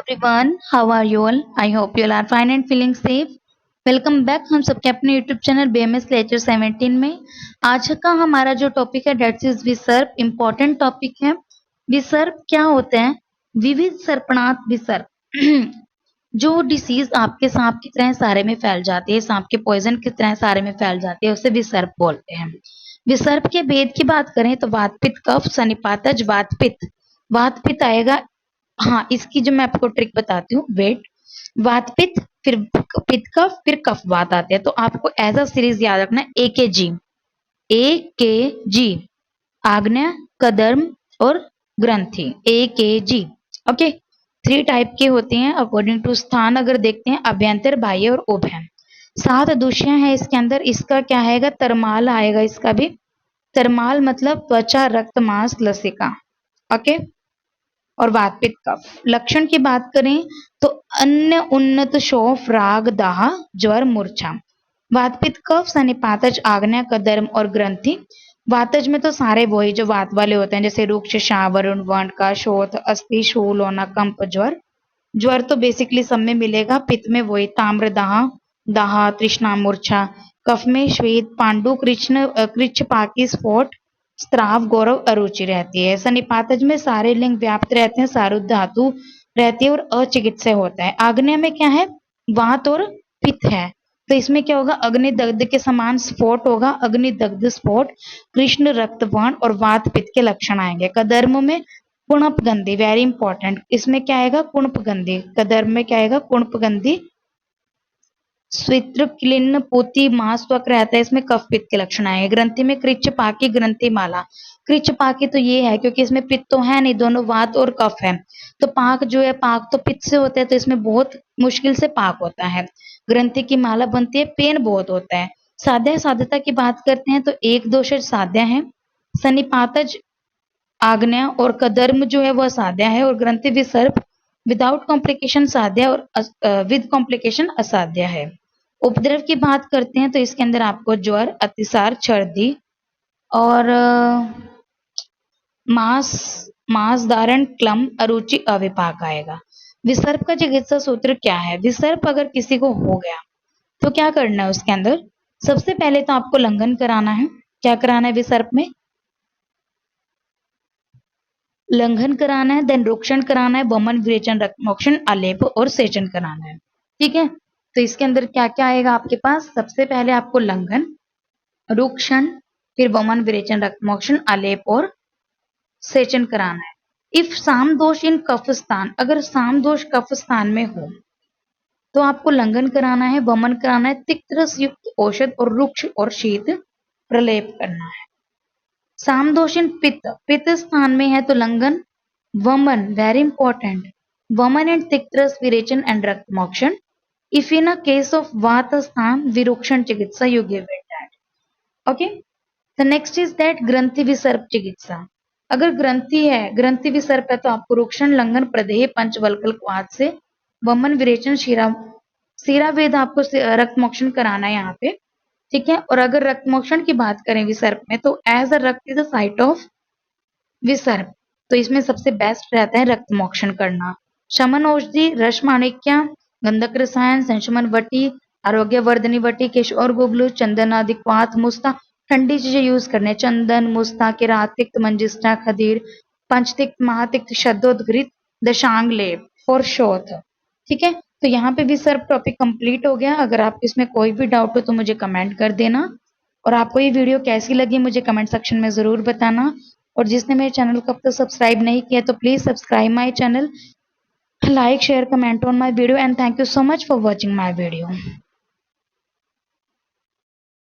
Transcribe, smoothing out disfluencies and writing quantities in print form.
everyone, how are you all? I hope you all are fine and feeling safe. Welcome back हम सबके अपने YouTube channel BMS lecture 17 में। आज का हमारा जो टॉपिक है डेट इज विसर्प, इम्पोर्टेंट टॉपिक है। विसर्प क्या होते हैं? विविध सर्पणात विसर्प जो डिसीज आपके सांप की तरह सारे में फैल जाती है, सांप के पॉइजन की तरह सारे में फैल जाती है, उसे विसर्प बोलते हैं। विसर्प के भेद की बात करें तो वात पित्त कफ सनिपातज वात पित्त आएगा। हाँ, इसकी जो मैं आपको ट्रिक बताती हूँ, वेट वात पित्त फिर पित्त कफ फिर कफ वात आते हैं। तो आपको ऐसा सीरीज याद रखना है, ए के जी आग्नेय कदर्म और ग्रंथि, ए के जी। ओके, 3 टाइप के होते हैं अकॉर्डिंग टू स्थान। अगर देखते हैं अभ्यंतर, बाह्य और उभय। 7 दूषियां हैं इसके अंदर। इसका क्या आएगा? तरमाल आएगा। इसका भी तरमाल मतलब त्वचा, रक्त, मांस, लसिका। ओके, और वात पित्त कफ। लक्षण की बात करें तो अन्य उन्नत शोफ, राग, दाह, ज्वर, मूर्छा। वात पित्त कफ सनिपातज आग्नेय कदर्म और ग्रंथि। वातज में तो सारे वही जो वात वाले होते हैं, जैसे रुक्ष, शावरुण, वर्ण का, शोथ, अस्थि, शूल होना, कंप, ज्वर। ज्वर तो बेसिकली सब में मिलेगा। पित्त में वही ताम्र, दाह, तृष्णा, मूर्छा। कफ में श्वेत, पांडु, कृच्छ, पाकी, स्फोट, स्त्राव, गौरव, अरुचि रहती है। सनिपातज में सारे लिंग व्याप्त रहते हैं, सारुद धातु रहती है और अचिकित्सय होता है। आग्नेय में क्या है? वात और पित्त है। तो इसमें क्या होगा? अग्निदग्ध के समान स्फोट होगा, अग्निदग्ध स्फोट, कृष्ण रक्तवर्ण और वात पित्त के लक्षण आएंगे। कदर्म में कुणपगंधी, वेरी इंपॉर्टेंट। इसमें क्या आएगा? कुणपगंधी। कदर्म में क्या आएगा? कुणपगंधी, स्वित्र, क्लिन्न, पोती, मांस, त्वक रहता है। इसमें कफ पित्त के लक्षण आएंगे। ग्रंथि में कृच्छ, पाकी, ग्रंथि, माला। कृच्छ, पाकी तो ये है क्योंकि इसमें पित्त तो है नहीं, दोनों वात और कफ है। तो पाक जो है, पाक तो पित्त से होता है, तो इसमें बहुत मुश्किल से पाक होता है। ग्रंथि की माला बनती है, पेन बहुत होता है। साध्य साध्यता की बात करते हैं तो एक दोषज साध्य है, सनिपातज आग्नेय और कदर्म जो है वह साध्य है, और ग्रंथि विसर्प विदाउट कॉम्प्लिकेशन साध्य और विद कॉम्प्लिकेशन असाध्य है। उपद्रव की बात करते हैं तो इसके अंदर आपको ज्वर, अतिसार, छर्दी और मांस धारण, क्लम, अरुचि, अविपाक आएगा। विसर्प का चिकित्सा सूत्र क्या है? विसर्प अगर किसी को हो गया तो क्या करना है? उसके अंदर सबसे पहले तो आपको लंघन कराना है। क्या कराना है विसर्प में? लंघन कराना है, देन रोक्षण कराना है, वमन, विरेचन, रक्तमोक्षण, आलेप और सेचन कराना है। ठीक है, तो इसके अंदर क्या क्या आएगा आपके पास? सबसे पहले आपको लंघन, रोक्षण, फिर वमन, विरेचन, रक्तमोक्षण, आलेप और सेचन कराना है। इफ साम दोष इन कफ स्थान, अगर साम दोष कफ स्थान में हो तो आपको लंघन कराना है, वमन कराना है, तिक्त रस युक्त औषध और रुक्ष और शीत प्रलेप करना है। सामदोषिन पित्त स्थान में है तो लंघन, वमन, वेरी इंपॉर्टेंट, वमन एंड तिक्तरस, विरेचन एंड रक्तमोक्षण। If in a case of वात स्थान, विरुक्षण चिकित्सा, you give it that. Okay, the next is that ग्रंथि विसर्प चिकित्सा। अगर ग्रंथि है, ग्रंथि विसर्प है तो आपको रुक्षण, लंघन, प्रदेह, पंचवल्कल क्वाथ से, वमन, विरेचन, शीरा वेद आपको रक्तमोक्षण कराना है यहाँ पे। ठीक है, और अगर रक्तमोक्षण की बात करें विसर्प में तो एज अ रक्त इज द साइट ऑफ विसर्प, तो इसमें सबसे बेस्ट रहता है रक्तमोक्षण करना। शमन औषधि, रस माणिक्य, गंधक रसायन, संशमन वटी, आरोग्य वर्धनी वटी, किशोर गुगलू, चंदन आदि, क्वाथ, मुस्ता, ठंडी चीजें यूज करने, चंदन, मुस्ता, किरात, तिक्त, मंजिष्ठा, खदीर, पंचतिक्त, महातिक्त, शब्दोद्घृत, दशांग लेप फॉर शोथ। ठीक है, तो यहाँ पे भी सर टॉपिक कंप्लीट हो गया। अगर आप इसमें कोई भी डाउट हो तो मुझे कमेंट कर देना, और आपको ये वीडियो कैसी लगी मुझे कमेंट सेक्शन में जरूर बताना। और जिसने मेरे चैनल को अब तक सब्सक्राइब नहीं किया तो please subscribe my channel, like, share, comment on my video, and thank you so much for watching my video.